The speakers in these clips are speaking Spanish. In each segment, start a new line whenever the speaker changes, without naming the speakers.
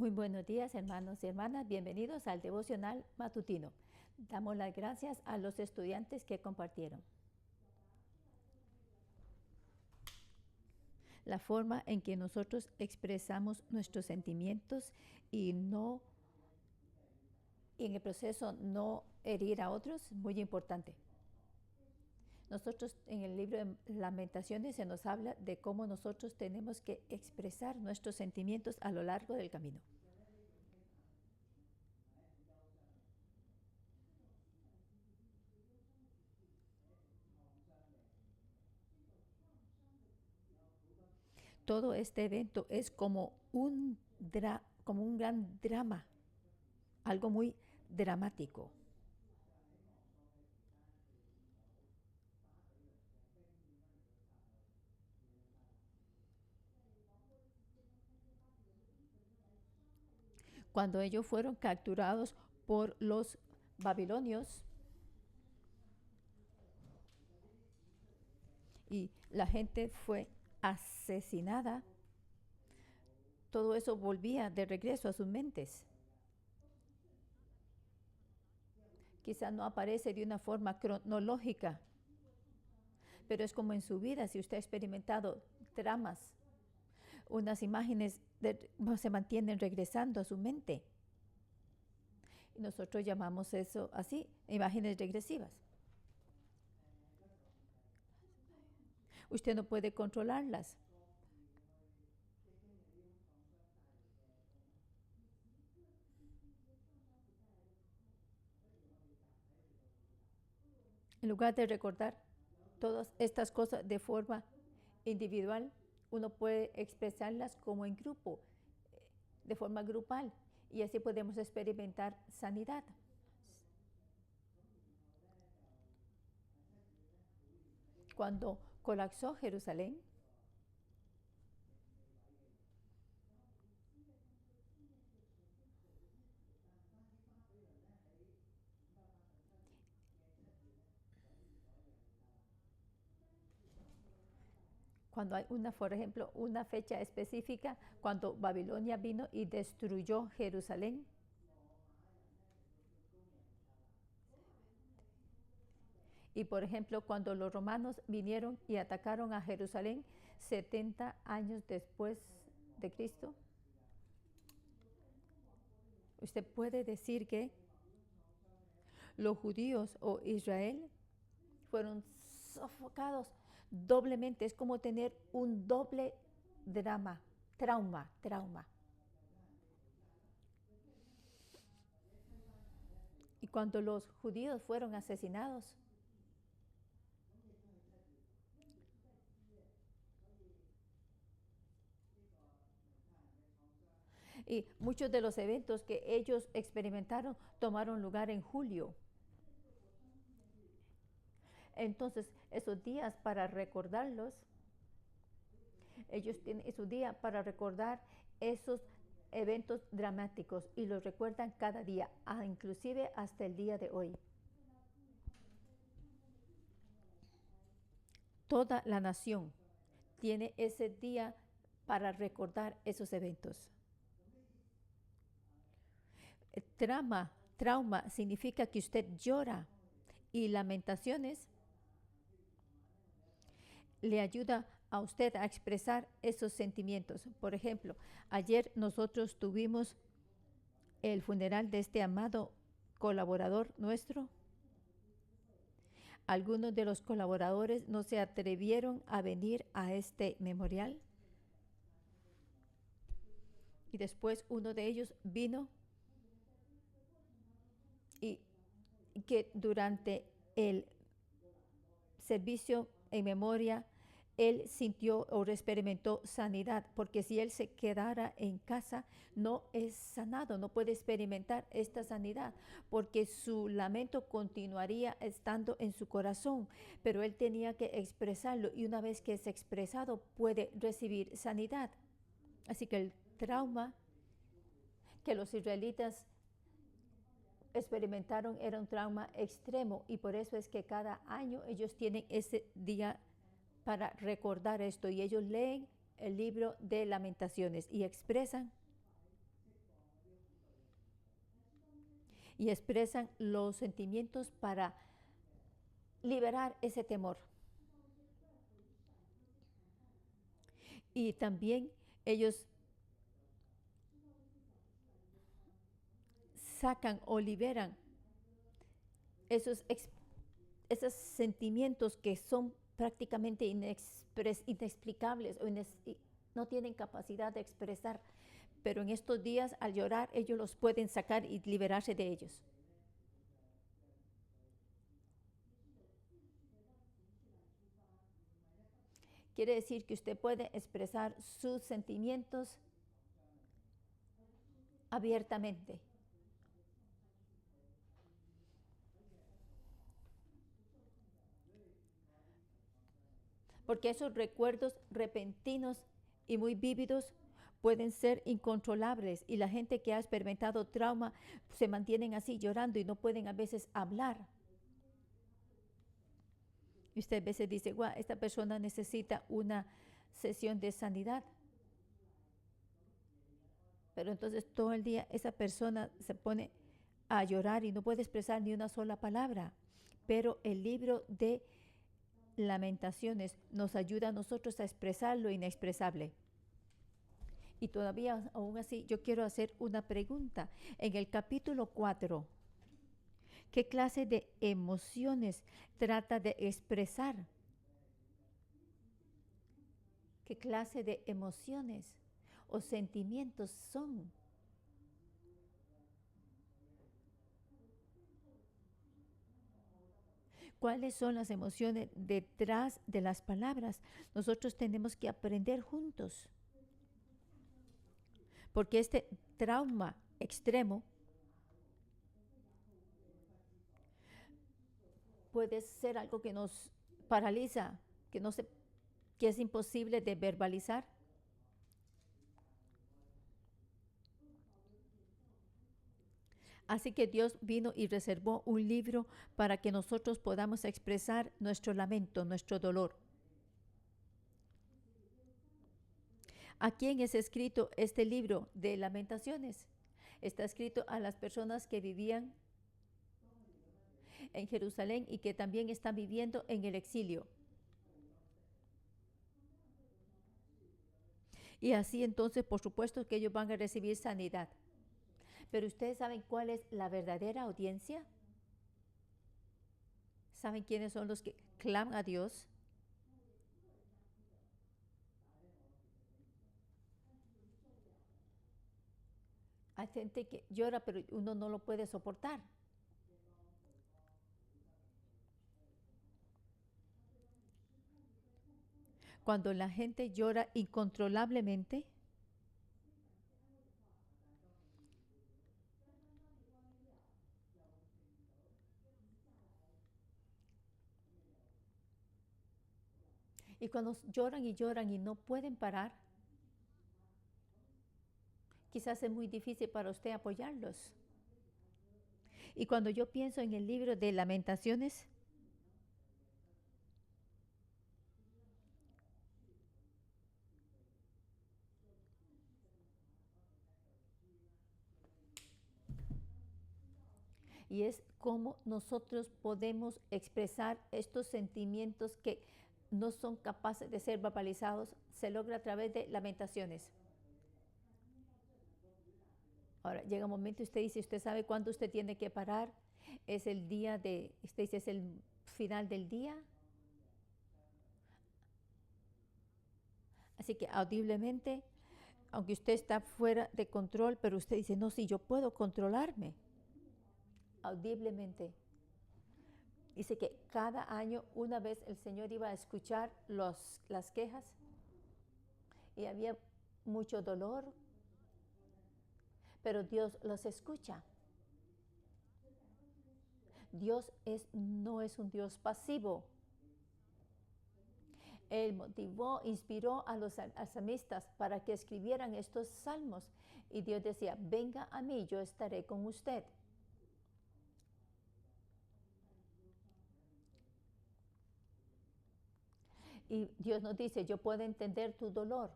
Muy buenos días, hermanos y hermanas. Bienvenidos al devocional matutino. Damos las gracias a los estudiantes que compartieron. La forma en que nosotros expresamos nuestros sentimientos y en el proceso no herir a otros, muy importante. Nosotros en el libro de Lamentaciones se nos habla de cómo nosotros tenemos que expresar nuestros sentimientos a lo largo del camino. Todo este evento es como un gran drama, algo muy dramático. Cuando ellos fueron capturados por los babilonios y la gente fue asesinada, todo eso volvía de regreso a sus mentes. Quizás no aparece de una forma cronológica, pero es como en su vida, si usted ha experimentado dramas, unas imágenes se mantienen regresando a su mente. Y nosotros llamamos eso así, imágenes regresivas. Usted no puede controlarlas. En lugar de recordar todas estas cosas de forma individual, uno puede expresarlas como en grupo, de forma grupal, y así podemos experimentar sanidad. Cuando colapsó Jerusalén, cuando hay por ejemplo, una fecha específica, cuando Babilonia vino y destruyó Jerusalén. Y por ejemplo, cuando los romanos vinieron y atacaron a Jerusalén 70 años después de Cristo, usted puede decir que los judíos o Israel fueron sofocados doblemente. Es como tener un doble trauma. Y cuando los judíos fueron asesinados, y muchos de los eventos que ellos experimentaron tomaron lugar en julio. Entonces, esos días para recordarlos, ellos tienen esos días para recordar esos eventos dramáticos y los recuerdan cada día, inclusive hasta el día de hoy. Toda la nación tiene ese día para recordar esos eventos. Trauma significa que usted llora, y Lamentaciones le ayuda a usted a expresar esos sentimientos. Por ejemplo, ayer nosotros tuvimos el funeral de este amado colaborador nuestro. Algunos de los colaboradores no se atrevieron a venir a este memorial. Y después uno de ellos vino y que durante el servicio en memoria él sintió o experimentó sanidad, porque si él se quedara en casa no es sanado, no puede experimentar esta sanidad, porque su lamento continuaría estando en su corazón, pero él tenía que expresarlo, y una vez que es expresado puede recibir sanidad. Así que el trauma que los israelitas experimentaron era un trauma extremo, y por eso es que cada año ellos tienen ese día para recordar esto, y ellos leen el libro de Lamentaciones y expresan y expresan los sentimientos para liberar ese temor. Y también ellos sacan o liberan esos sentimientos que son prácticamente inexplicables o no tienen capacidad de expresar, pero en estos días al llorar ellos los pueden sacar y liberarse de ellos. Quiere decir que usted puede expresar sus sentimientos abiertamente. Porque esos recuerdos repentinos y muy vívidos pueden ser incontrolables y la gente que ha experimentado trauma se mantienen así llorando y no pueden a veces hablar. Y usted a veces dice, guau, esta persona necesita una sesión de sanidad. Pero entonces todo el día esa persona se pone a llorar y no puede expresar ni una sola palabra. Pero el libro de Lamentaciones nos ayuda a nosotros a expresar lo inexpresable. Y todavía, aún así, yo quiero hacer una pregunta. En el capítulo 4, ¿qué clase de emociones trata de expresar? ¿Qué clase de emociones o sentimientos son? ¿Cuáles son las emociones detrás de las palabras? Nosotros tenemos que aprender juntos. Porque este trauma extremo puede ser algo que nos paraliza, que es imposible de verbalizar. Así que Dios vino y reservó un libro para que nosotros podamos expresar nuestro lamento, nuestro dolor. ¿A quién es escrito este libro de Lamentaciones? Está escrito a las personas que vivían en Jerusalén y que también están viviendo en el exilio. Y así entonces, por supuesto que ellos van a recibir sanidad. Pero ustedes saben cuál es la verdadera audiencia. ¿Saben quiénes son los que claman a Dios? Hay gente que llora, pero uno no lo puede soportar. Cuando la gente llora incontrolablemente, y cuando lloran y lloran y no pueden parar, quizás es muy difícil para usted apoyarlos. Y cuando yo pienso en el libro de Lamentaciones, y es cómo nosotros podemos expresar estos sentimientos que no son capaces de ser verbalizados, se logra a través de Lamentaciones. Ahora llega un momento y usted dice, usted sabe cuándo usted tiene que parar, es el día de, usted dice, es el final del día. Así que audiblemente, aunque usted está fuera de control, pero usted dice, no, sí, yo puedo controlarme. Audiblemente. Dice que cada año, una vez el Señor iba a escuchar las quejas y había mucho dolor, pero Dios los escucha. Dios no es un Dios pasivo. Él motivó, inspiró a los salmistas para que escribieran estos salmos. Y Dios decía, venga a mí, yo estaré con usted. Y Dios nos dice, yo puedo entender tu dolor.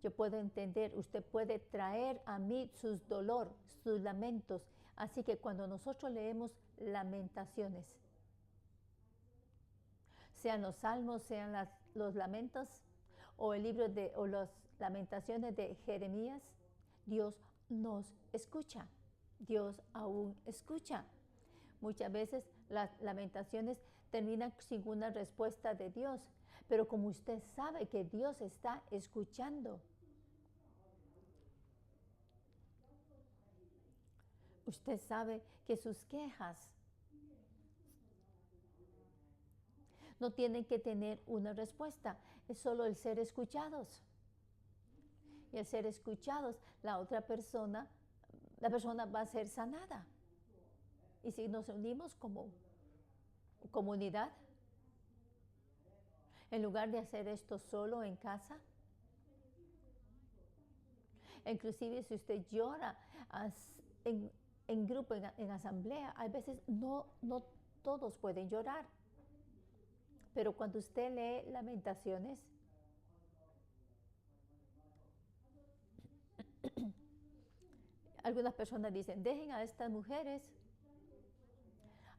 Yo puedo entender, usted puede traer a mí sus dolores, sus lamentos, Así que cuando nosotros leemos Lamentaciones, sean los salmos, sean los lamentos o el libro o las lamentaciones de Jeremías, Dios nos escucha. Dios aún escucha. Muchas veces las lamentaciones terminan sin una respuesta de Dios, pero como usted sabe que Dios está escuchando, usted sabe que sus quejas no tienen que tener una respuesta, es solo el ser escuchados. Y el ser escuchados, la persona va a ser sanada. Y si nos unimos como comunidad, en lugar de hacer esto solo en casa, inclusive si usted llora en grupo, en asamblea, a veces no todos pueden llorar. Pero cuando usted lee Lamentaciones, algunas personas dicen, dejen a estas mujeres.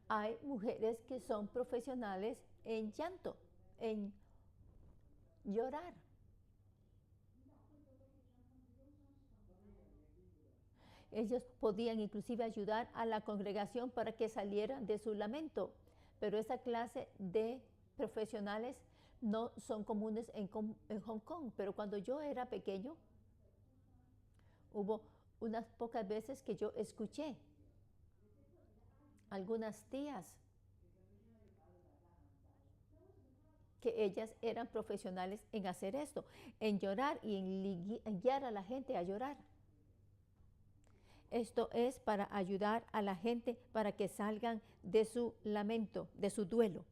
Hay mujeres que son profesionales en llanto, en llorar. Ellos podían inclusive ayudar a la congregación para que salieran de su lamento, pero esa clase de profesionales no son comunes en Hong Kong. Pero cuando yo era pequeño, hubo unas pocas veces que yo escuché algunas tías que ellas eran profesionales en hacer esto, en llorar y en guiar a la gente a llorar. Esto es para ayudar a la gente para que salgan de su lamento, de su duelo.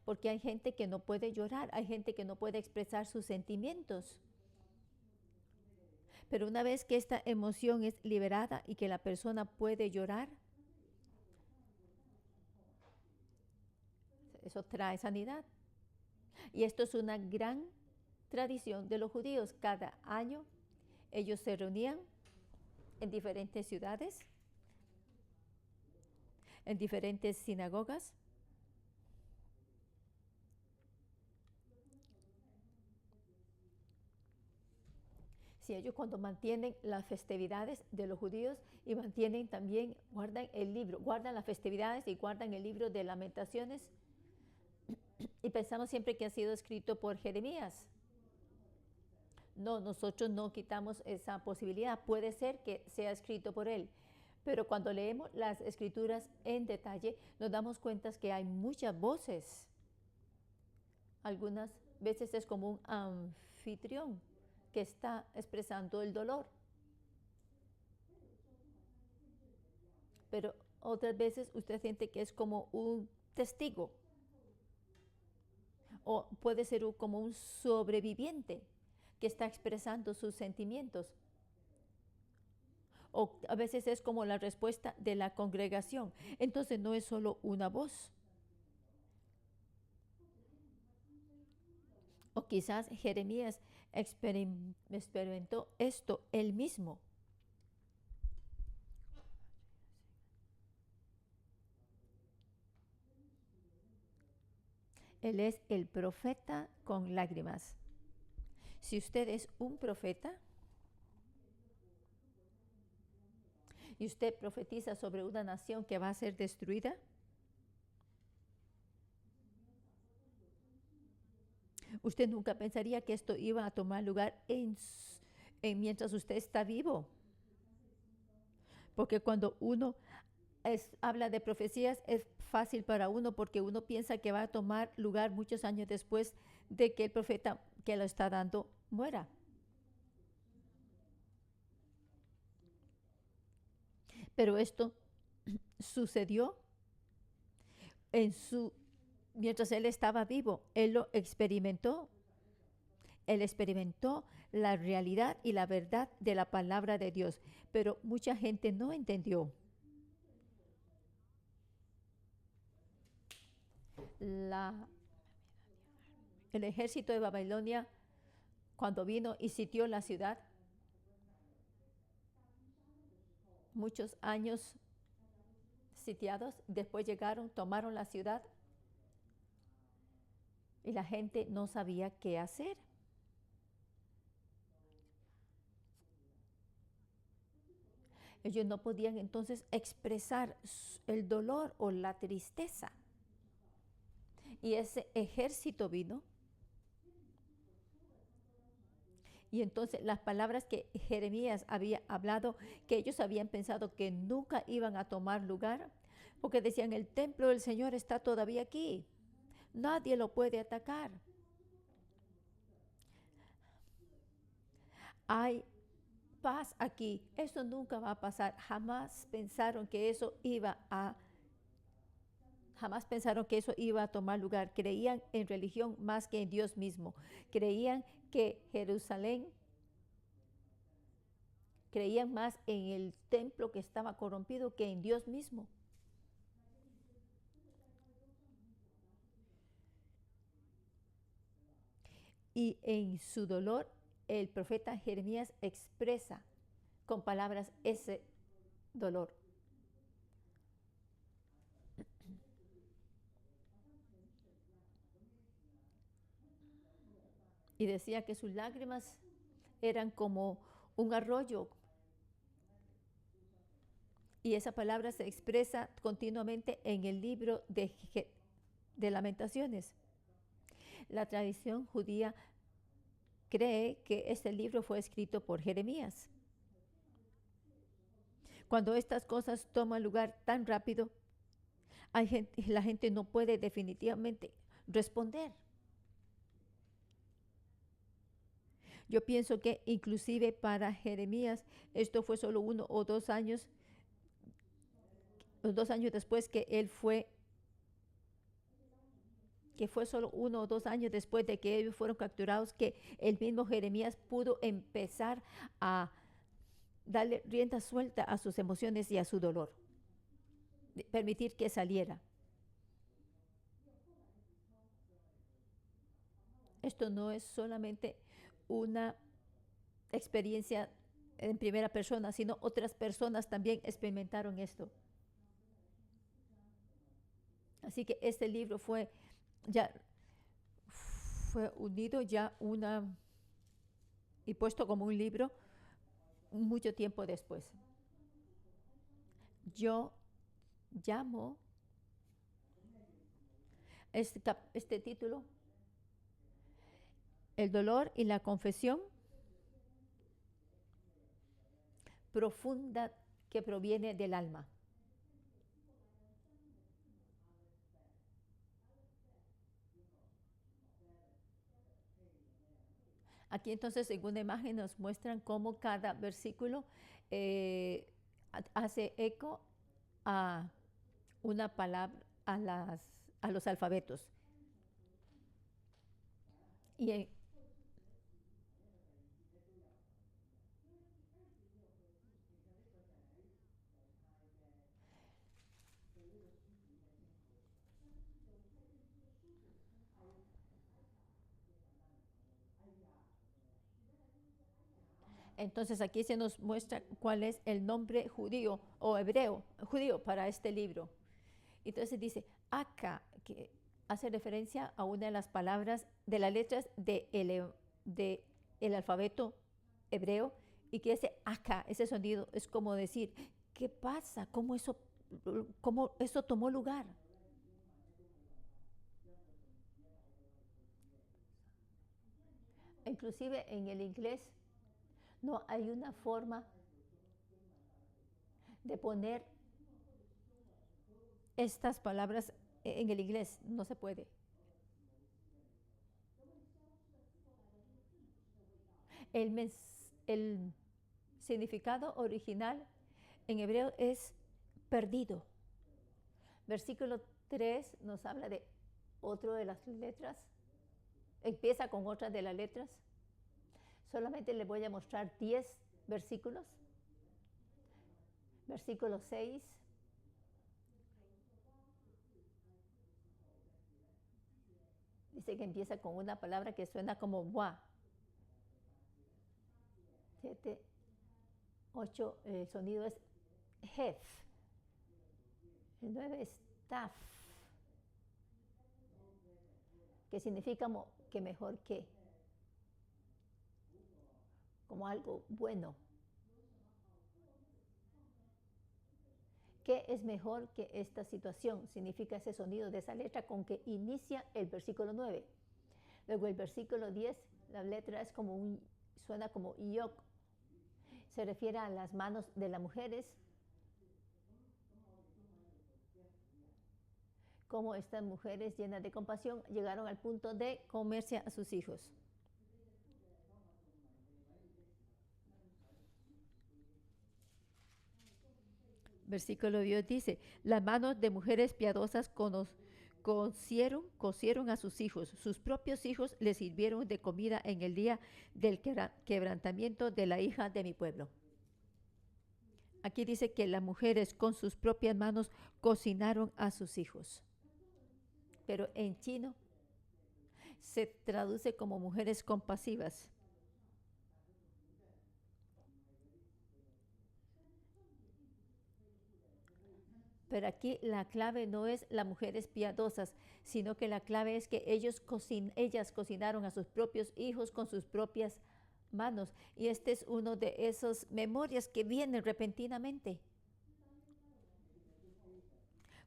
Porque hay gente que no puede llorar, hay gente que no puede expresar sus sentimientos. Pero una vez que esta emoción es liberada y que la persona puede llorar, eso trae sanidad. Y esto es una gran tradición de los judíos. Cada año ellos se reunían en diferentes ciudades, en diferentes sinagogas. Si ellos cuando mantienen las festividades de los judíos y mantienen también, guardan el libro, guardan las festividades y guardan el libro de Lamentaciones, y pensamos siempre que ha sido escrito por Jeremías. No, nosotros no quitamos esa posibilidad. Puede ser que sea escrito por él. Pero cuando leemos las escrituras en detalle, nos damos cuenta que hay muchas voces. Algunas veces es como un anfitrión que está expresando el dolor. Pero otras veces usted siente que es como un testigo. O puede ser como un sobreviviente que está expresando sus sentimientos. O a veces es como la respuesta de la congregación. Entonces no es solo una voz. O quizás Jeremías experimentó esto él mismo. Él es el profeta con lágrimas. Si usted es un profeta y usted profetiza sobre una nación que va a ser destruida, usted nunca pensaría que esto iba a tomar lugar mientras usted está vivo. Porque cuando uno habla de profecías es fácil para uno porque uno piensa que va a tomar lugar muchos años después de que el profeta que lo está dando muera. Pero esto sucedió mientras él estaba vivo. Él lo experimentó. Él experimentó la realidad y la verdad de la palabra de Dios. Pero mucha gente no entendió. El ejército de Babilonia, cuando vino y sitió la ciudad, muchos años sitiados. Después llegaron, tomaron la ciudad y la gente no sabía qué hacer. Ellos no podían entonces expresar el dolor o la tristeza. Y ese ejército vino. Y entonces las palabras que Jeremías había hablado, que ellos habían pensado que nunca iban a tomar lugar, porque decían, el templo del Señor está todavía aquí. Nadie lo puede atacar. Hay paz aquí. Eso nunca va a pasar. Jamás pensaron que eso iba a tomar lugar. Creían en religión más que en Dios mismo. Creían que Jerusalén, creían más en el templo que estaba corrompido que en Dios mismo. Y en su dolor, el profeta Jeremías expresa con palabras ese dolor. Y decía que sus lágrimas eran como un arroyo. Y esa palabra se expresa continuamente en el libro de Lamentaciones. La tradición judía cree que este libro fue escrito por Jeremías. Cuando estas cosas toman lugar tan rápido, la gente no puede definitivamente responder. Yo pienso que inclusive para Jeremías esto fue solo 1 o 2 años, 2 años después que fue solo 1 o 2 años después de que ellos fueron capturados, que el mismo Jeremías pudo empezar a darle rienda suelta a sus emociones y a su dolor, permitir que saliera. Esto no es solamente una experiencia en primera persona, sino otras personas también experimentaron esto. Así que este libro fue unido y puesto como un libro mucho tiempo después. Yo llamo este título El dolor y la confesión profunda que proviene del alma. Aquí entonces en una imagen nos muestran cómo cada versículo hace eco a una palabra, a los alfabetos. Y entonces aquí se nos muestra cuál es el nombre judío o hebreo, judío para este libro. Entonces dice Aka, que hace referencia a una de las palabras de las letras de el alfabeto hebreo, y que ese Aka, ese sonido, es como decir, ¿qué pasa? ¿Cómo eso tomó lugar? Inclusive en el inglés no hay una forma de poner estas palabras en el inglés, no se puede. El significado original en hebreo es perdido. Versículo 3 nos habla de otro de las letras. Empieza con otra de las letras. Solamente les voy a mostrar 10 versículos. Versículo 6. Dice que empieza con una palabra que suena como wa. 7, 8, el sonido es hef. El 9 es taf, que significa que mejor que, como algo bueno. ¿Qué es mejor que esta situación? Significa ese sonido de esa letra con que inicia el versículo 9. Luego el versículo 10, la letra es suena como yok. Se refiere a las manos de las mujeres, como estas mujeres llenas de compasión llegaron al punto de comerse a sus hijos. Versículo 10 dice, las manos de mujeres piadosas cosieron a sus propios hijos les sirvieron de comida en el día del quebrantamiento de la hija de mi pueblo. Aquí dice que las mujeres con sus propias manos cocinaron a sus hijos. Pero en chino se traduce como mujeres compasivas. Pero aquí la clave no es las mujeres piadosas, sino que la clave es que ellas cocinaron a sus propios hijos con sus propias manos. Y este es uno de esas memorias que vienen repentinamente.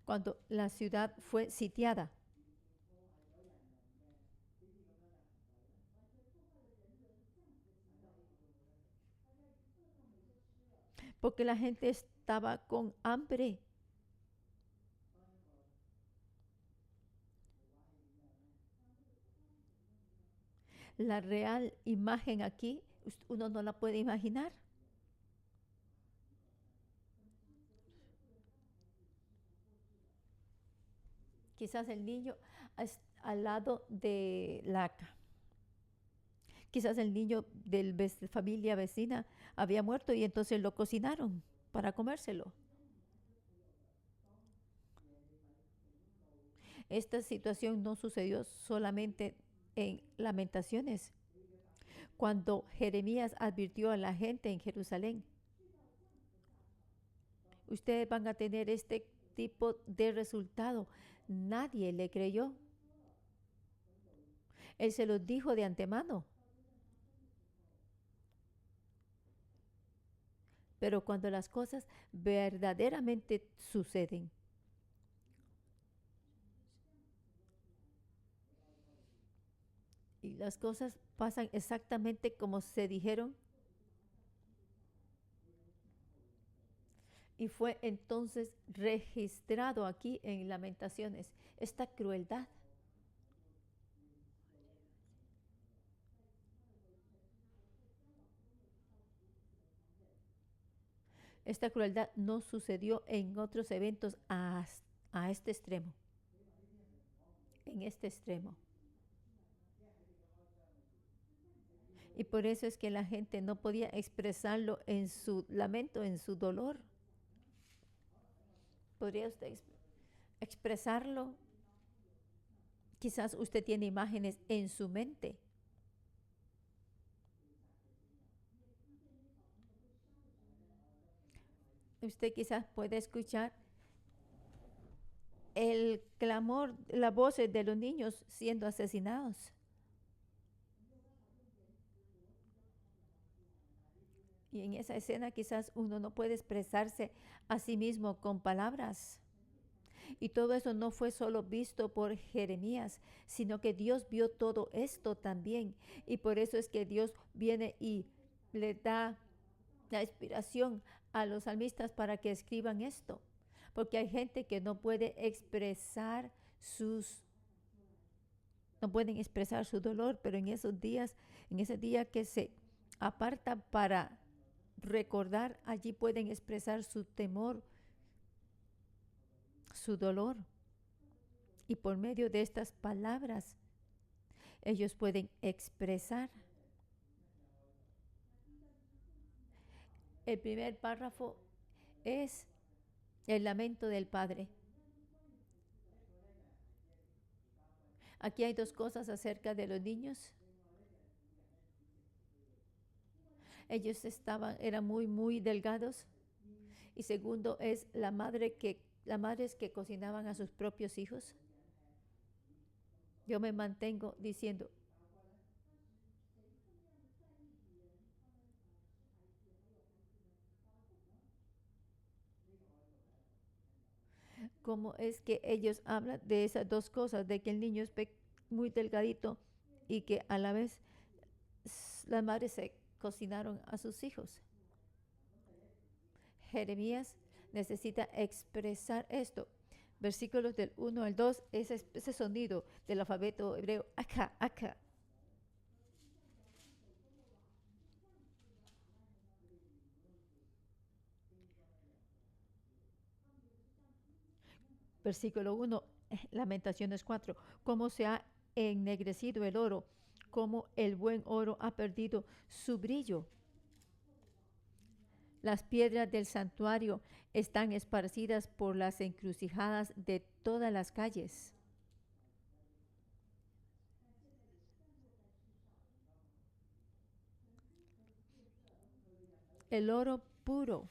Cuando la ciudad fue sitiada. Porque la gente estaba con hambre. La real imagen aquí, uno no la puede imaginar. Quizás el niño al lado de quizás el niño de familia vecina había muerto y entonces lo cocinaron para comérselo. Esta situación no sucedió solamente en Lamentaciones. Cuando Jeremías advirtió a la gente en Jerusalén, ustedes van a tener este tipo de resultado. Nadie le creyó. Él se los dijo de antemano. Pero cuando las cosas verdaderamente suceden, y las cosas pasan exactamente como se dijeron, y fue entonces registrado aquí en Lamentaciones esta crueldad. Esta crueldad no sucedió en otros eventos a este extremo, en este extremo. Y por eso es que la gente no podía expresarlo en su lamento, en su dolor. ¿Podría usted expresarlo? Quizás usted tiene imágenes en su mente. Usted quizás puede escuchar el clamor, las voces de los niños siendo asesinados. Y en esa escena quizás uno no puede expresarse a sí mismo con palabras. Y todo eso no fue solo visto por Jeremías, sino que Dios vio todo esto también. Y por eso es que Dios viene y le da la inspiración a los salmistas para que escriban esto. Porque hay gente que no puede expresar no pueden expresar su dolor, pero en esos días, en ese día que se aparta para recordar, allí pueden expresar su temor, su dolor. Y por medio de estas palabras, ellos pueden expresar. El primer párrafo es el lamento del padre. Aquí hay dos cosas acerca de los niños. Ellos eran muy delgados. Y segundo es la madre que las madres que cocinaban a sus propios hijos. Yo me mantengo diciendo, ¿cómo es que ellos hablan de esas dos cosas? De que el niño es muy delgadito y que a la vez las madres se cocinaron a sus hijos. Jeremías necesita expresar esto. Versículos del 1 al 2, ese sonido del alfabeto hebreo, acá, acá. Versículo 1, Lamentaciones 4, cómo se ha ennegrecido el oro, cómo el buen oro ha perdido su brillo. Las piedras del santuario están esparcidas por las encrucijadas de todas las calles. El oro puro,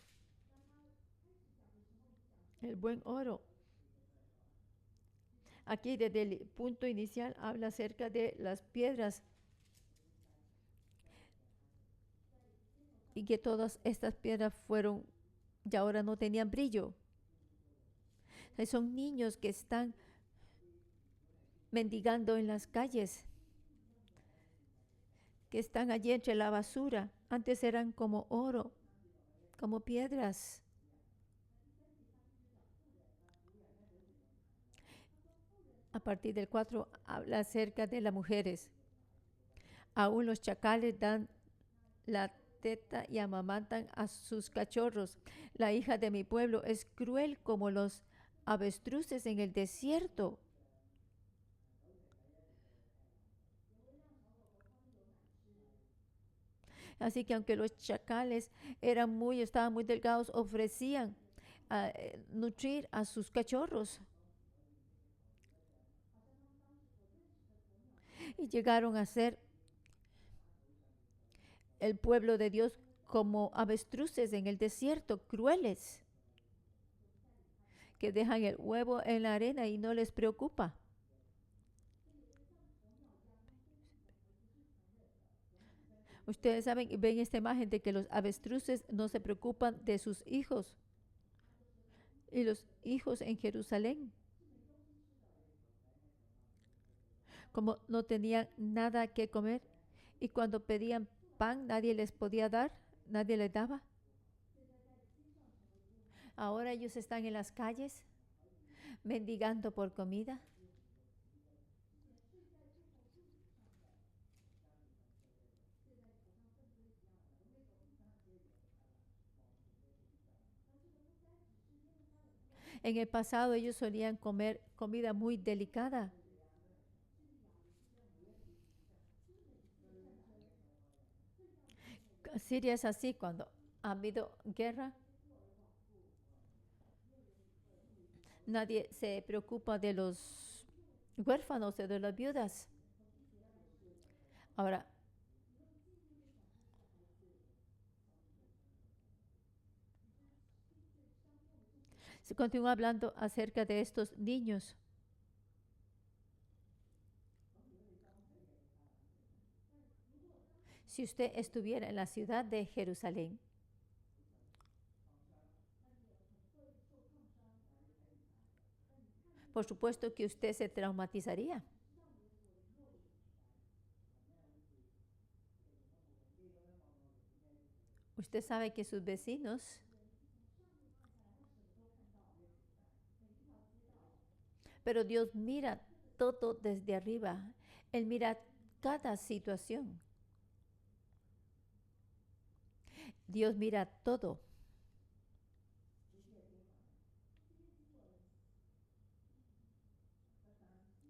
el buen oro. Aquí desde el punto inicial habla acerca de las piedras y que todas estas piedras fueron, y ahora no tenían brillo. Son niños que están mendigando en las calles, que están allí entre la basura. Antes eran como oro, como piedras. A partir del 4 habla acerca de las mujeres. Aún los chacales dan la teta y amamantan a sus cachorros. La hija de mi pueblo es cruel como los avestruces en el desierto. Así que aunque los chacales estaban muy delgados, ofrecían nutrir a sus cachorros. Y llegaron a ser el pueblo de Dios como avestruces en el desierto, crueles, que dejan el huevo en la arena y no les preocupa. Ustedes saben y ven esta imagen de que los avestruces no se preocupan de sus hijos. Y los hijos en Jerusalén, como no tenían nada que comer, y cuando pedían pan nadie les podía dar, nadie les daba. Ahora ellos están en las calles mendigando por comida. En el pasado ellos solían comer comida muy delicada. Siria es así, cuando ha habido guerra, nadie se preocupa de los huérfanos o de las viudas. Ahora, se continúa hablando acerca de estos niños. Si usted estuviera en la ciudad de Jerusalén, por supuesto que usted se traumatizaría. Usted sabe que sus vecinos, pero Dios mira todo desde arriba. Él mira cada situación. Dios mira todo.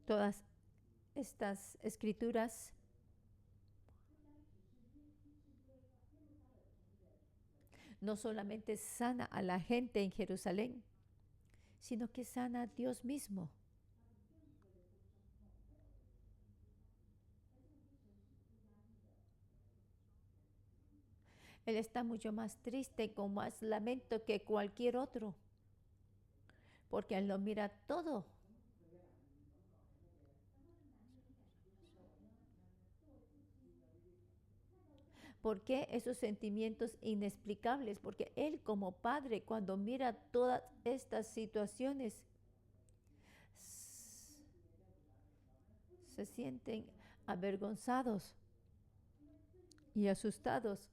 Todas estas escrituras no solamente sana a la gente en Jerusalén, sino que sana a Dios mismo. Él está mucho más triste, con más lamento que cualquier otro, porque Él lo mira todo. ¿Por qué esos sentimientos inexplicables? Porque Él como Padre, cuando mira todas estas situaciones, se sienten avergonzados y asustados.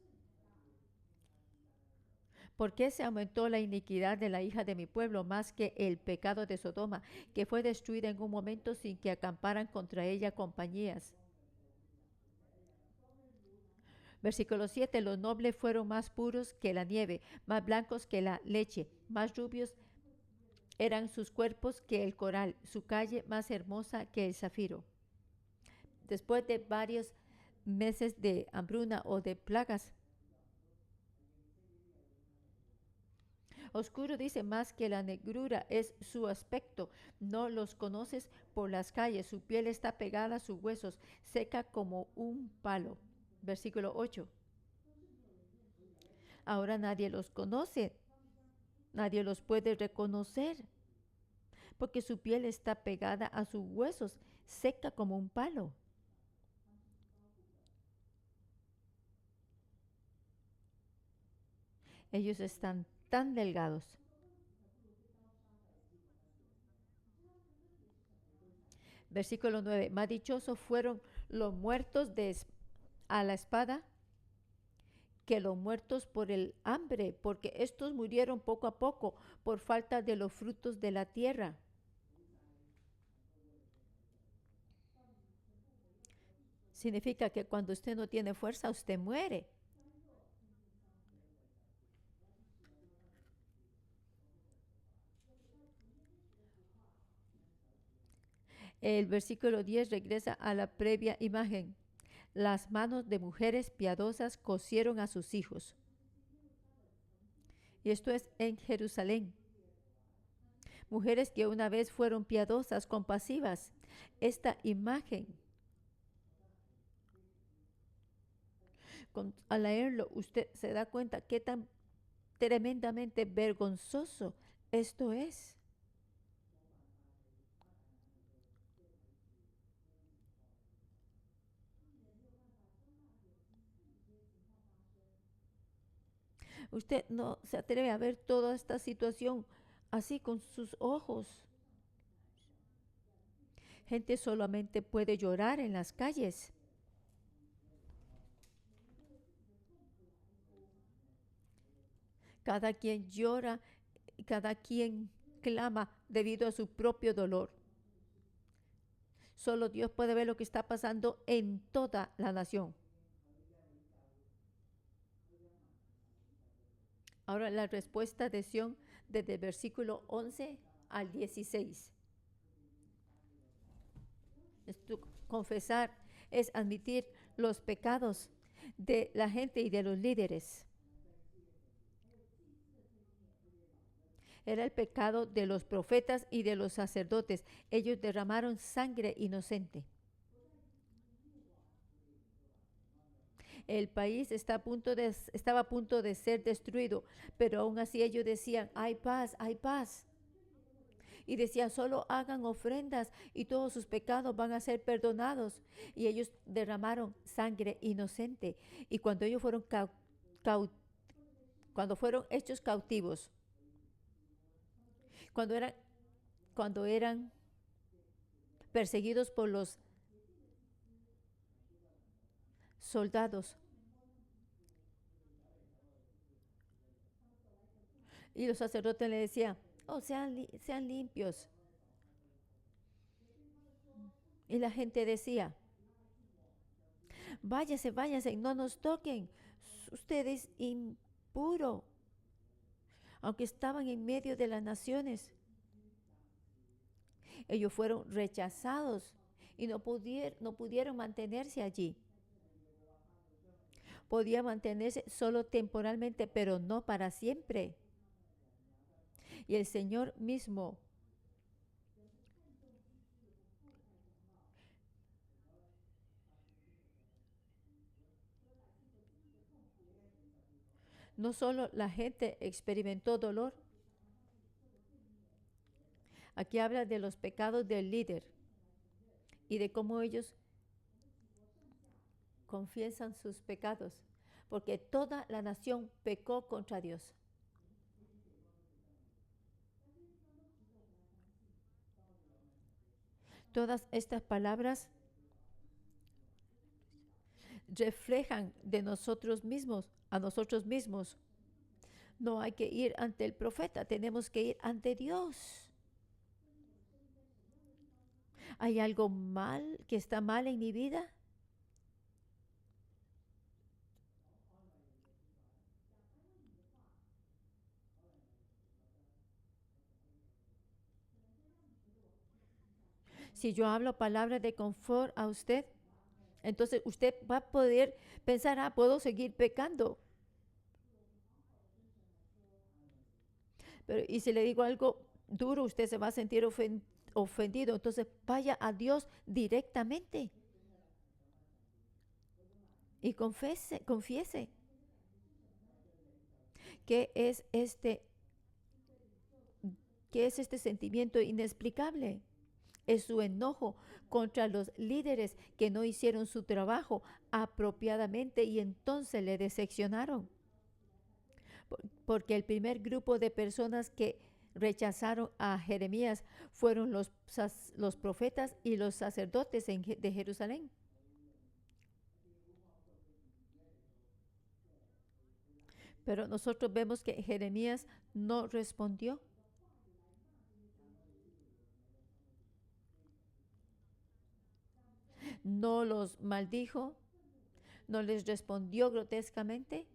¿Por qué se aumentó la iniquidad de la hija de mi pueblo más que el pecado de Sodoma, que fue destruida en un momento sin que acamparan contra ella compañías? Versículo 7. Los nobles fueron más puros que la nieve, más blancos que la leche, más rubios eran sus cuerpos que el coral, su calle más hermosa que el zafiro. Después de varios meses de hambruna o de plagas, oscuro dice más que la negrura es su aspecto. No los conoces por las calles. Su piel está pegada a sus huesos, seca como un palo. Versículo 8. Ahora nadie los conoce, nadie los puede reconocer, porque su piel está pegada a sus huesos, seca como un palo. Ellos están tan delgados. Versículo 9. Más dichosos fueron los muertos a la espada que los muertos por el hambre, porque estos murieron poco a poco por falta de los frutos de la tierra. Significa que cuando usted no tiene fuerza, usted muere. El versículo 10 regresa a la previa imagen. Las manos de mujeres piadosas cosieron a sus hijos. Y esto es en Jerusalén. Mujeres que una vez fueron piadosas, compasivas. Esta imagen, al leerlo, usted se da cuenta qué tan tremendamente vergonzoso esto es. Usted no se atreve a ver toda esta situación así con sus ojos. Gente solamente puede llorar en las calles. Cada quien llora, cada quien clama debido a su propio dolor. Solo Dios puede ver lo que está pasando en toda la nación. Ahora la respuesta de Sión desde el versículo 11 al 16. Confesar es admitir los pecados de la gente y de los líderes. Era el pecado de los profetas y de los sacerdotes. Ellos derramaron sangre inocente. El país estaba a punto de ser destruido, pero aún así ellos decían, hay paz, hay paz. Y decían, solo hagan ofrendas y todos sus pecados van a ser perdonados. Y ellos derramaron sangre inocente. Y cuando ellos fueron, cuando fueron hechos cautivos, cuando eran, cuando eran perseguidos por los soldados, y los sacerdotes le decían, oh, sean limpios. Y la gente decía, váyase, váyase, no nos toquen, usted es impuro. Aunque estaban en medio de las naciones, ellos fueron rechazados y no pudieron mantenerse allí. Podía mantenerse solo temporalmente, pero no para siempre. Y el Señor mismo no solo la gente experimentó dolor, Aquí habla de los pecados del líder y de cómo ellos confiesan sus pecados, porque toda la nación pecó contra Dios. Todas estas palabras reflejan de nosotros mismos, a nosotros mismos. No hay que ir ante el profeta, tenemos que ir ante Dios. ¿Hay algo mal que está mal en mi vida? Si yo hablo palabras de confort a usted, entonces usted va a poder pensar, ah, puedo seguir pecando. Pero y si le digo algo duro, usted se va a sentir ofendido. Entonces vaya a Dios directamente y confiese qué es este, qué es este sentimiento inexplicable. Es su enojo contra los líderes que no hicieron su trabajo apropiadamente y entonces le decepcionaron. Porque el primer grupo de personas que rechazaron a Jeremías fueron los profetas y los sacerdotes de Jerusalén. Pero nosotros vemos que Jeremías no respondió. No los maldijo, no les respondió grotescamente.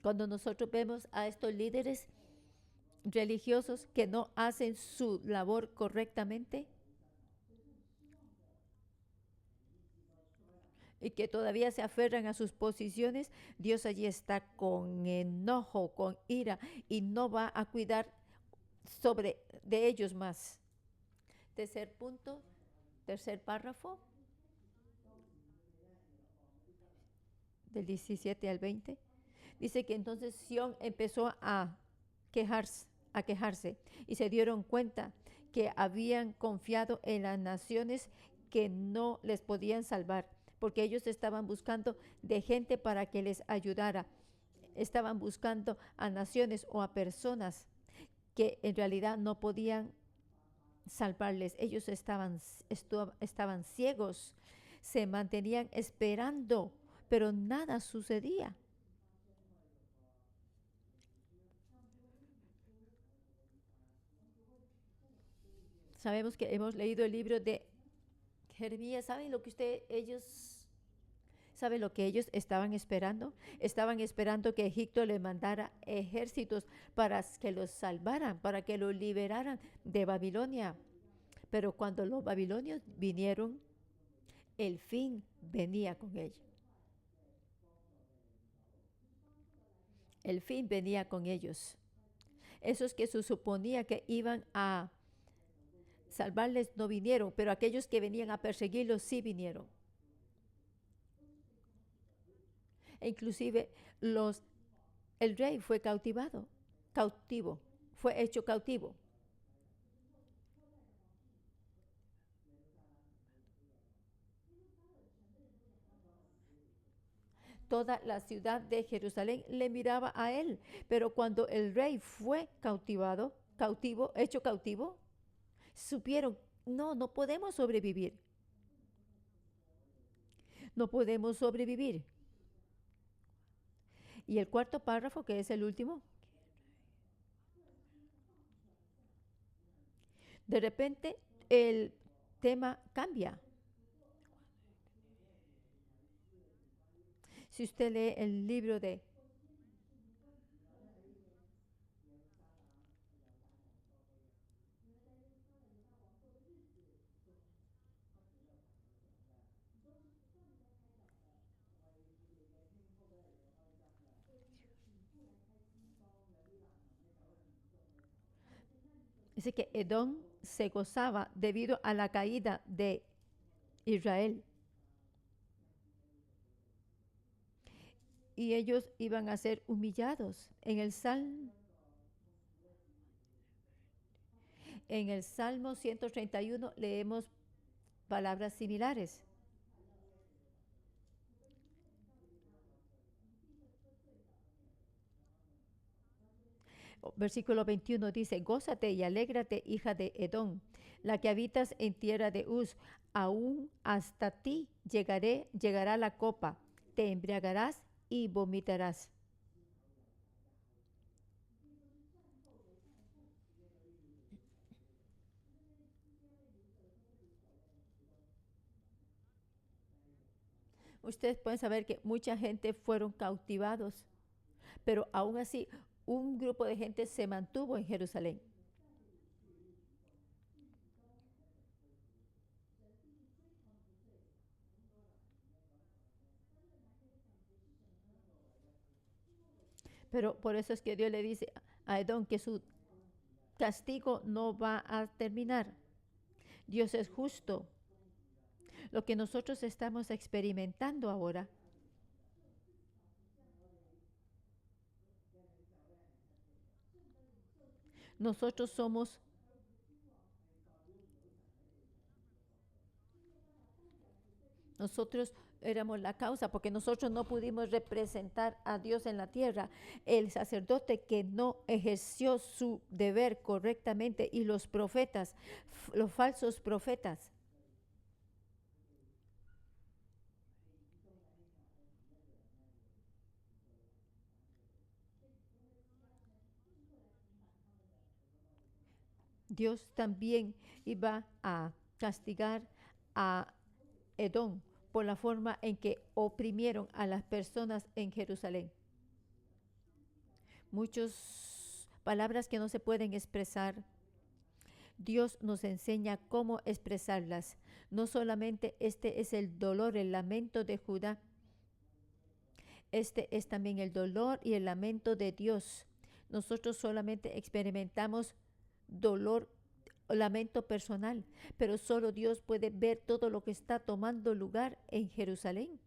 Cuando nosotros vemos a estos líderes religiosos que no hacen su labor correctamente y que todavía se aferran a sus posiciones, Dios allí está con enojo, con ira y no va a cuidar sobre de ellos más. Tercer punto, tercer párrafo, del 17 al 20. Dice que entonces Sión empezó quejarse, a quejarse y se dieron cuenta que habían confiado en las naciones que no les podían salvar, porque ellos estaban buscando de gente para que les ayudara. Estaban buscando a naciones o a personas que en realidad no podían salvarles. Ellos estaban ciegos, se mantenían esperando, pero nada sucedía. Sabemos que hemos leído el libro de Jeremías. ¿Saben lo que sabe lo que ellos estaban esperando? Estaban esperando que Egipto le mandara ejércitos para que los salvaran, para que los liberaran de Babilonia. Pero cuando los babilonios vinieron, el fin venía con ellos. El fin venía con ellos. Esos que se suponía que iban a salvarles no vinieron, pero aquellos que venían a perseguirlos sí vinieron. E inclusive el rey fue cautivo, fue hecho cautivo. Toda la ciudad de Jerusalén le miraba a él, pero cuando el rey fue hecho cautivo, supieron, no, no podemos sobrevivir. No podemos sobrevivir. Y el cuarto párrafo, que es el último, de repente el tema cambia. Si usted lee el libro de dice que Edom se gozaba debido a la caída de Israel. y ellos iban a ser humillados. En el Salmo 131 leemos palabras similares. Versículo 21 dice: gózate y alégrate, hija de Edom, la que habitas en tierra de Uz, aún hasta ti llegará la copa, te embriagarás y vomitarás. Ustedes pueden saber que mucha gente fueron cautivados, pero aún así un grupo de gente se mantuvo en Jerusalén. Pero por eso es que Dios le dice a Edom que su castigo no va a terminar. Dios es justo. Lo que nosotros estamos experimentando ahora, nosotros somos, nosotros éramos la causa porque nosotros no pudimos representar a Dios en la tierra. El sacerdote que no ejerció su deber correctamente y los profetas, los falsos profetas, Dios también iba a castigar a Edom por la forma en que oprimieron a las personas en Jerusalén. Muchas palabras que no se pueden expresar, Dios nos enseña cómo expresarlas. No solamente este es el dolor, el lamento de Judá, este es también el dolor y el lamento de Dios. Nosotros solamente experimentamos dolor, lamento personal, pero solo Dios puede ver todo lo que está tomando lugar en Jerusalén.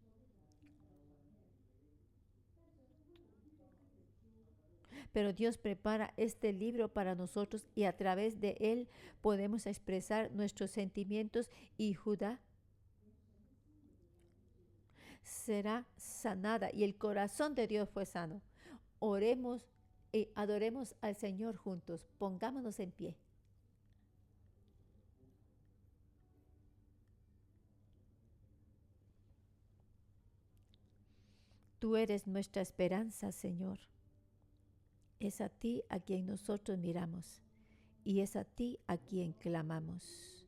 Pero Dios prepara este libro para nosotros y a través de él podemos expresar nuestros sentimientos y Judá será sanada y el corazón de Dios fue sano. Oremos y adoremos al Señor juntos. Pongámonos en pie. Tú eres nuestra esperanza, Señor. Es a ti a quien nosotros miramos y es a ti a quien clamamos.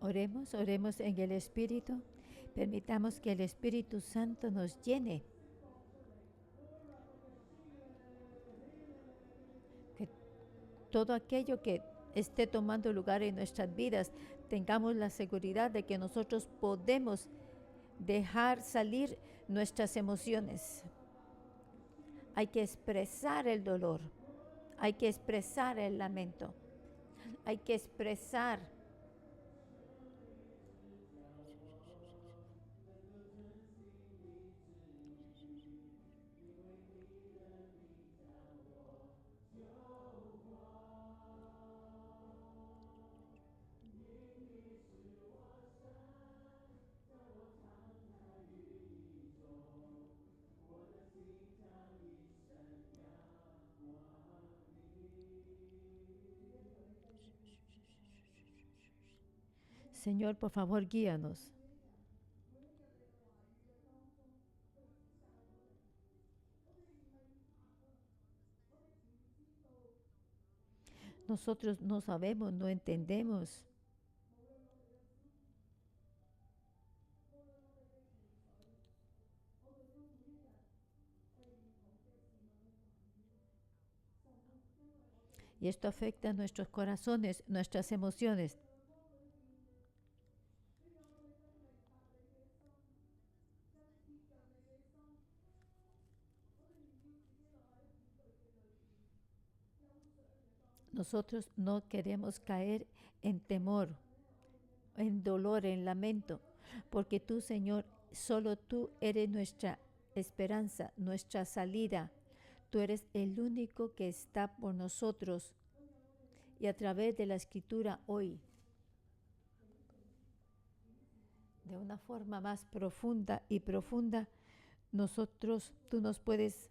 Oremos en el Espíritu. Permitamos que el Espíritu Santo nos llene. Que todo aquello que esté tomando lugar en nuestras vidas, tengamos la seguridad de que nosotros podemos dejar salir nuestras emociones. Hay que expresar el dolor, hay que expresar el lamento, hay que expresar. Señor, por favor, guíanos. Nosotros no sabemos, no entendemos. Y esto afecta a nuestros corazones, nuestras emociones. Nosotros no queremos caer en temor, en dolor, en lamento, porque tú, Señor, solo tú eres nuestra esperanza, nuestra salida. Tú eres el único que está por nosotros. Y a través de la Escritura hoy, de una forma más profunda y profunda, tú nos puedes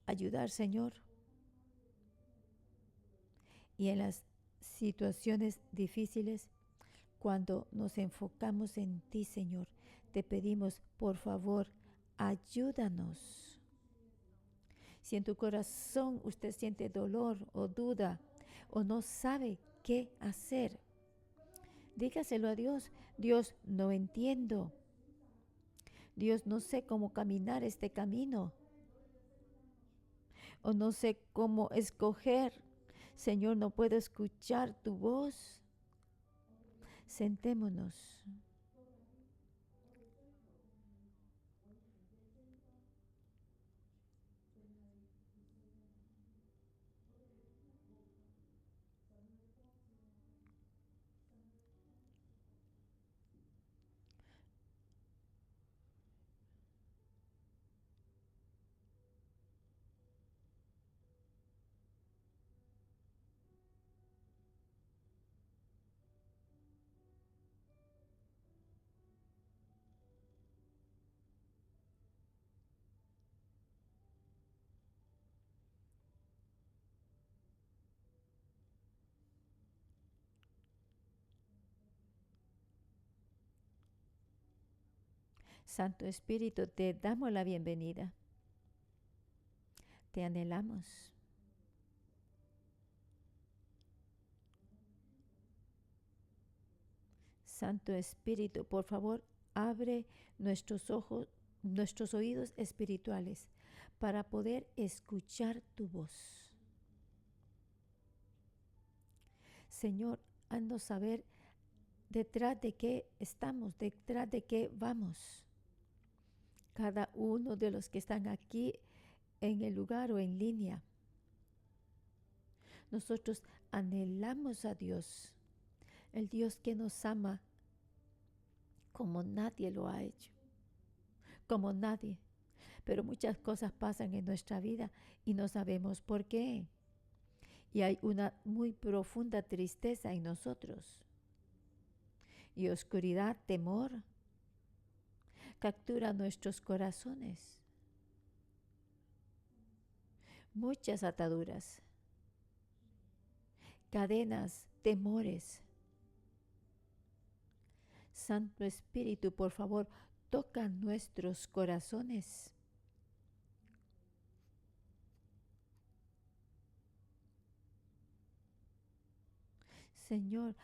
ayudar, Señor. Y en las situaciones difíciles, cuando nos enfocamos en ti, Señor, te pedimos, por favor, ayúdanos. Si en tu corazón usted siente dolor o duda o no sabe qué hacer, dígaselo a Dios. Dios, no entiendo. Dios, no sé cómo caminar este camino. O no sé cómo escoger. Señor, no puedo escuchar tu voz. Sentémonos. Santo Espíritu, te damos la bienvenida. Te anhelamos. Santo Espíritu, por favor, abre nuestros ojos, nuestros oídos espirituales para poder escuchar tu voz. Señor, haznos saber detrás de qué estamos, detrás de qué vamos. Cada uno de los que están aquí en el lugar o en línea. Nosotros anhelamos a Dios, el Dios que nos ama como nadie lo ha hecho, como nadie. Pero muchas cosas pasan en nuestra vida y no sabemos por qué. Y hay una muy profunda tristeza en nosotros. Y oscuridad, temor, captura nuestros corazones. Muchas ataduras, cadenas, temores. Santo Espíritu, por favor, toca nuestros corazones. Señor,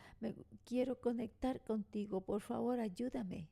quiero conectar contigo. Por favor, ayúdame.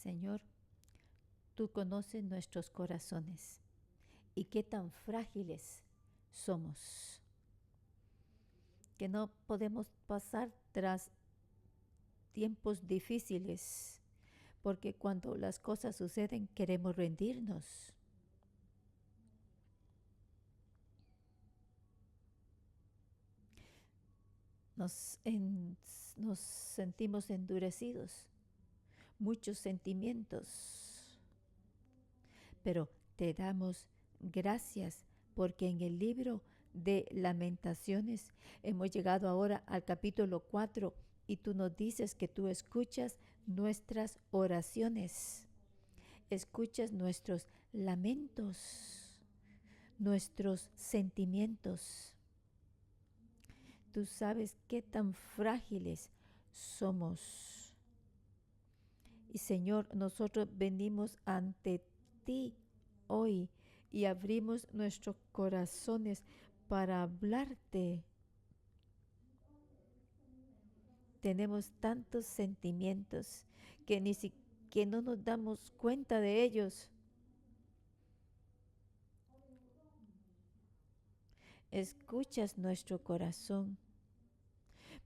Señor, tú conoces nuestros corazones y qué tan frágiles somos, que no podemos pasar tras tiempos difíciles, porque cuando las cosas suceden queremos rendirnos. Nos, nos sentimos endurecidos, muchos sentimientos, pero te damos gracias porque en el libro de Lamentaciones hemos llegado ahora al capítulo 4 y tú nos dices que tú escuchas nuestras oraciones, escuchas nuestros lamentos, nuestros sentimientos. Tú sabes qué tan frágiles somos. Y Señor, nosotros venimos ante ti hoy y abrimos nuestros corazones para hablarte. Tenemos tantos sentimientos que no nos damos cuenta de ellos. Escuchas nuestro corazón.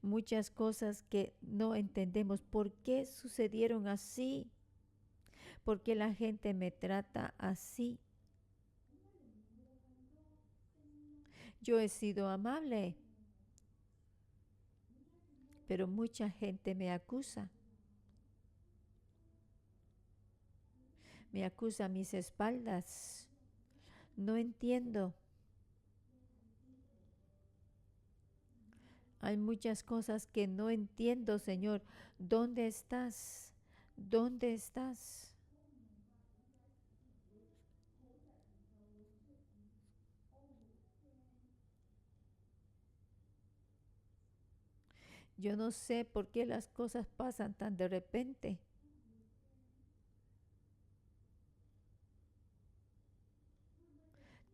Muchas cosas que no entendemos. ¿Por qué sucedieron así? ¿Por qué la gente me trata así? Yo he sido amable, pero mucha gente me acusa. Me acusa a mis espaldas. No entiendo. Hay muchas cosas que no entiendo, Señor. ¿Dónde estás? ¿Dónde estás? Yo no sé por qué las cosas pasan tan de repente.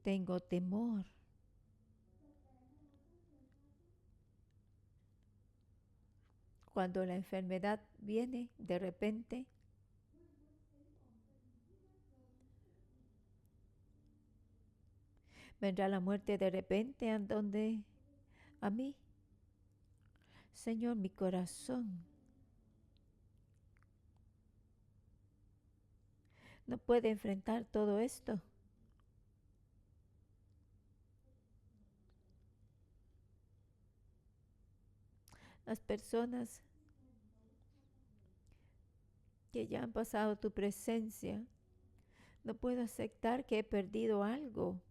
Tengo temor. Cuando la enfermedad viene de repente, vendrá la muerte de repente a mí. Señor, mi corazón no puede enfrentar todo esto. Las personas que ya han pasado tu presencia, no puedo aceptar que he perdido algo.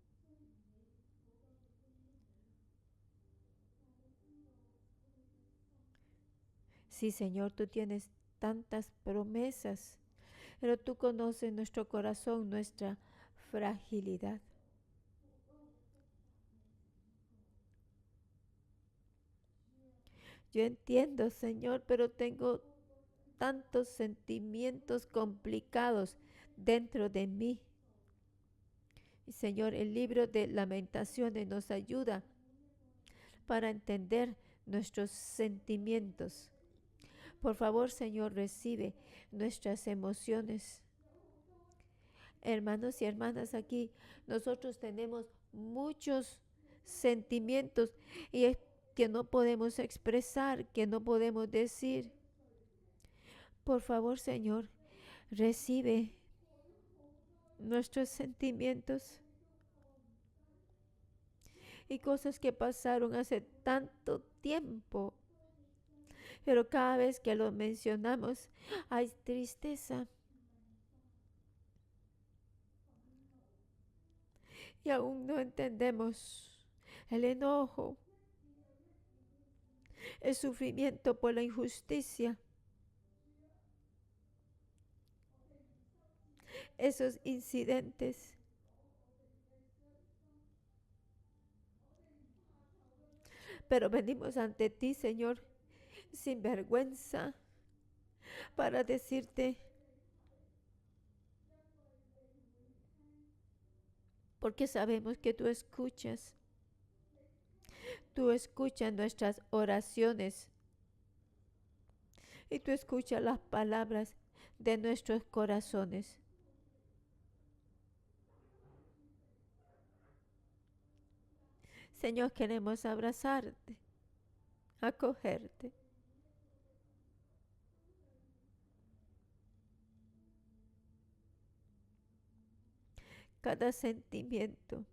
Sí, Señor, tú tienes tantas promesas, pero tú conoces nuestro corazón, nuestra fragilidad. Yo entiendo, Señor, pero tengo tantos sentimientos complicados dentro de mí. Y Señor, el libro de Lamentaciones nos ayuda para entender nuestros sentimientos. Por favor, Señor, recibe nuestras emociones. Hermanos y hermanas, aquí nosotros tenemos muchos sentimientos y es que no podemos expresar, que no podemos decir. Por favor, Señor, recibe nuestros sentimientos y cosas que pasaron hace tanto tiempo. Pero cada vez que lo mencionamos, hay tristeza. Y aún no entendemos el enojo, el sufrimiento por la injusticia, esos incidentes. Pero venimos ante ti, Señor, sin vergüenza, para decirte, porque sabemos que tú escuchas nuestras oraciones y tú escuchas las palabras de nuestros corazones. Señor, queremos abrazarte, acogerte. Cada sentimiento.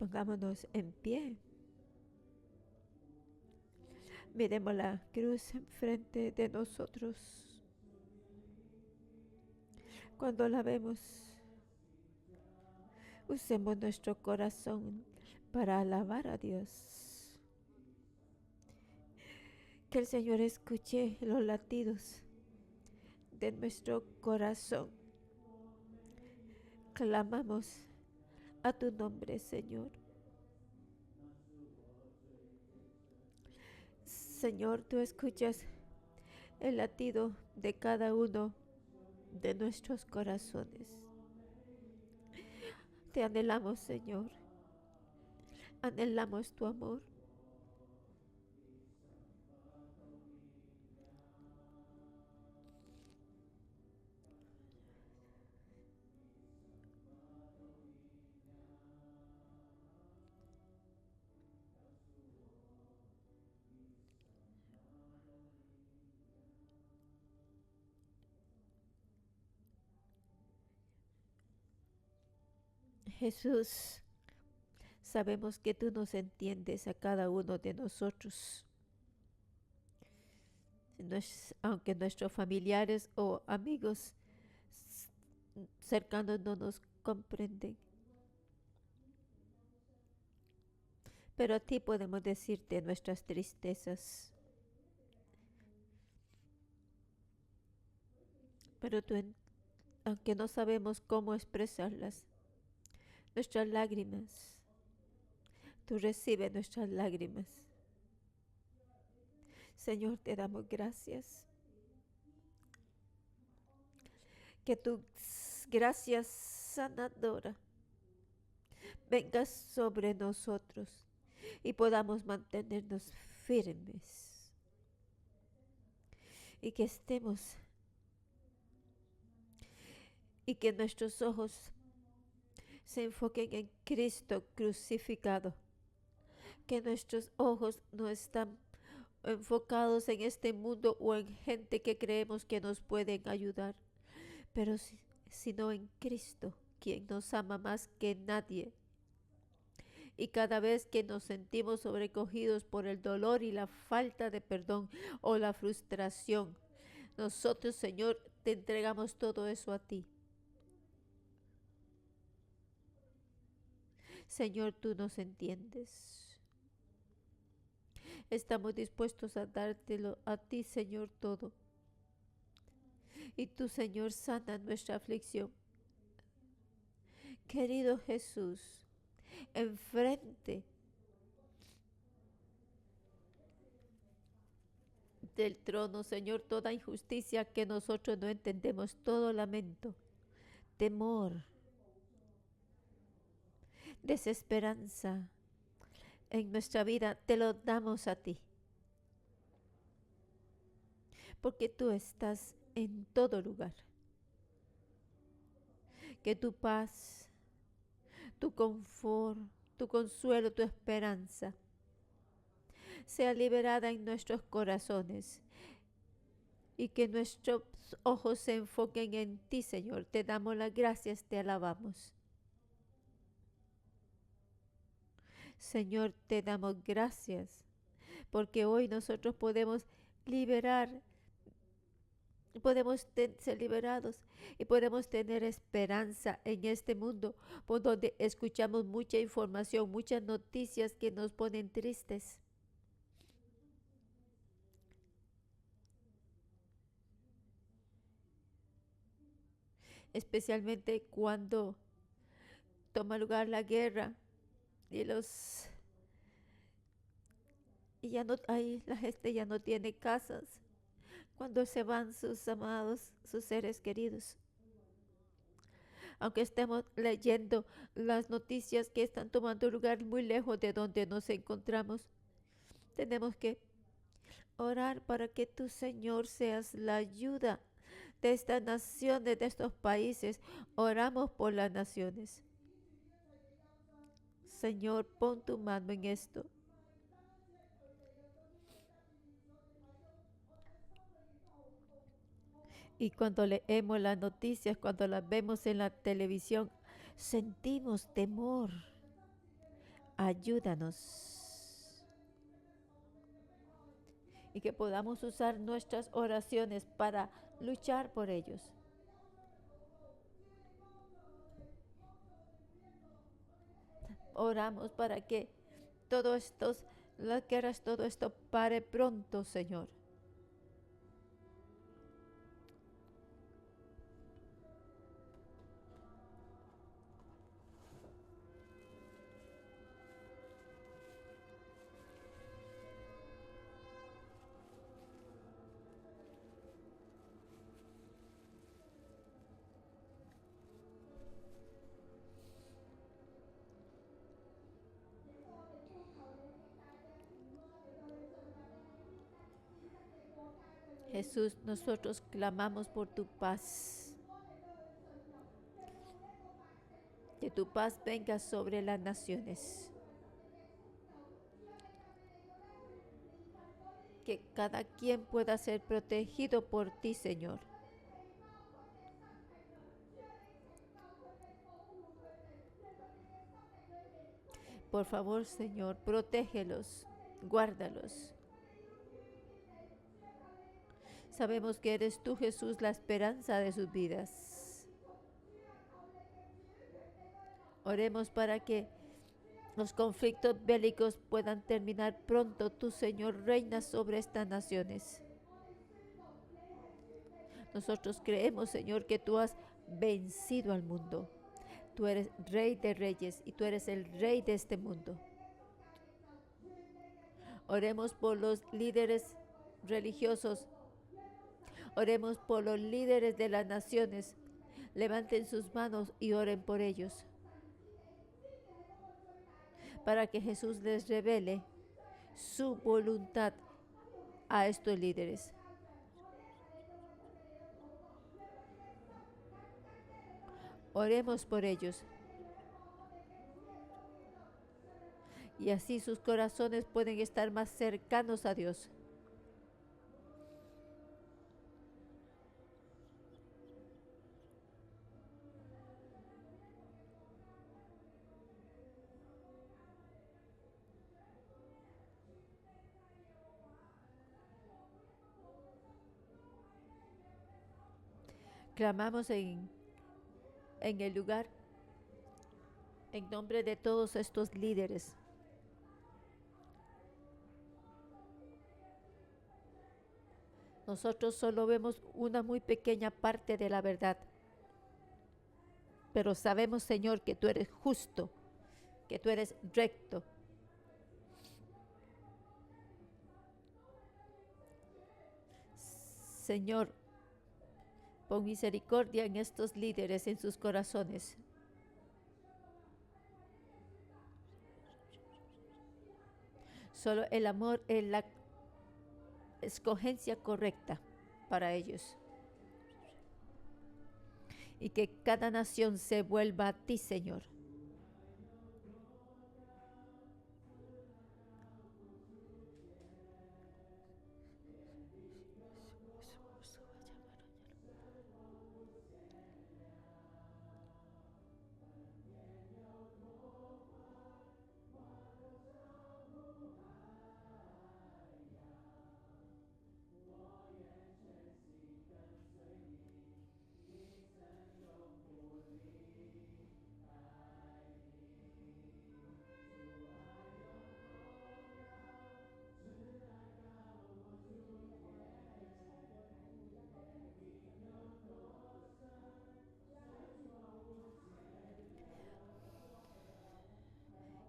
Pongámonos en pie. Miremos la cruz enfrente de nosotros. Cuando la vemos, usemos nuestro corazón para alabar a Dios. Que el Señor escuche los latidos de nuestro corazón. Clamamos a tu nombre, Señor. Señor, tú escuchas el latido de cada uno de nuestros corazones. Te anhelamos, Señor. Anhelamos tu amor. Jesús, sabemos que tú nos entiendes a cada uno de nosotros. Aunque nuestros familiares o amigos cercanos no nos comprenden. Pero a ti podemos decirte nuestras tristezas. Pero tú, aunque no sabemos cómo expresarlas, nuestras lágrimas, tú recibes nuestras lágrimas. Señor, te damos gracias. Que tu gracia sanadora venga sobre nosotros y podamos mantenernos firmes. Y que estemos y que nuestros ojos se enfoquen en Cristo crucificado. Que nuestros ojos no están enfocados en este mundo o en gente que creemos que nos pueden ayudar, pero sino en Cristo, quien nos ama más que nadie. Y cada vez que nos sentimos sobrecogidos por el dolor y la falta de perdón o la frustración, nosotros, Señor, te entregamos todo eso a ti. Señor, tú nos entiendes. Estamos dispuestos a dártelo a ti, Señor, todo. Y tú, Señor, sana nuestra aflicción. Querido Jesús, enfrente del trono, Señor, toda injusticia que nosotros no entendemos, todo lamento, temor, desesperanza en nuestra vida, te lo damos a ti. Porque tú estás en todo lugar. Que tu paz, tu confort, tu consuelo, tu esperanza sea liberada en nuestros corazones y que nuestros ojos se enfoquen en ti, Señor. Te damos las gracias, te alabamos. Señor, te damos gracias porque hoy nosotros podemos ser liberados y podemos tener esperanza en este mundo por donde escuchamos mucha información, muchas noticias que nos ponen tristes. Especialmente cuando toma lugar la guerra y la gente ya no tiene casas, cuando se van sus amados, sus seres queridos. Aunque estemos leyendo las noticias que están tomando lugar muy lejos de donde nos encontramos, tenemos que orar para que tu, Señor, seas la ayuda de estas naciones, de estos países. Oramos por las naciones. Señor, pon tu mano en esto. Y cuando leemos las noticias, cuando las vemos en la televisión, sentimos temor. Ayúdanos. y que podamos usar nuestras oraciones para luchar por ellos. Oramos para que las guerras, todo esto pare pronto, Señor. Jesús, nosotros clamamos por tu paz. Que tu paz venga sobre las naciones. Que cada quien pueda ser protegido por ti, Señor. Por favor, Señor, protégelos, guárdalos. Sabemos que eres tú, Jesús, la esperanza de sus vidas. Oremos para que los conflictos bélicos puedan terminar pronto. Tú, Señor, reinas sobre estas naciones. Nosotros creemos, Señor, que tú has vencido al mundo. Tú eres Rey de Reyes y tú eres el Rey de este mundo. Oremos por los líderes religiosos. Oremos por los líderes de las naciones. Levanten sus manos y oren por ellos, para que Jesús les revele su voluntad a estos líderes. Oremos por ellos. Y así sus corazones pueden estar más cercanos a Dios. Clamamos en el lugar, en nombre de todos estos líderes. Nosotros solo vemos una muy pequeña parte de la verdad. Pero sabemos, Señor, que tú eres justo, que tú eres recto. Señor, pon misericordia en estos líderes, en sus corazones. Solo el amor es la escogencia correcta para ellos. Y que cada nación se vuelva a ti, Señor.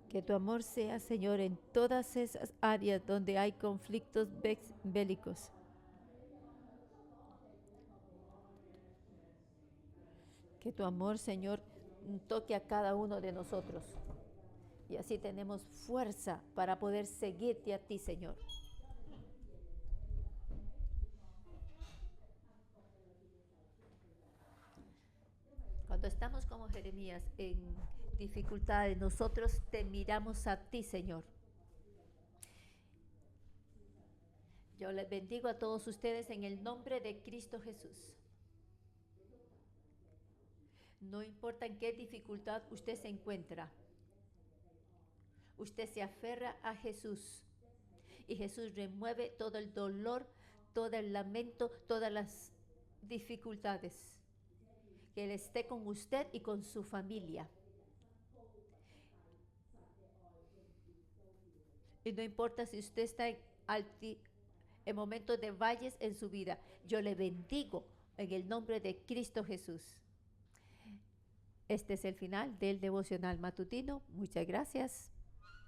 Que tu amor sea, Señor, en todas esas áreas donde hay conflictos bélicos. Que tu amor, Señor, toque a cada uno de nosotros. Y así tenemos fuerza para poder seguirte a ti, Señor. Cuando estamos como Jeremías en dificultades, nosotros te miramos a ti, Señor. Yo les bendigo a todos ustedes en el nombre de Cristo Jesús. No importa en qué dificultad usted se encuentra, usted se aferra a Jesús y Jesús remueve todo el dolor, todo el lamento, todas las dificultades. Que Él esté con usted y con su familia. Y no importa si usted está en momentos de valles en su vida, yo le bendigo en el nombre de Cristo Jesús. Este es el final del devocional matutino. Muchas gracias.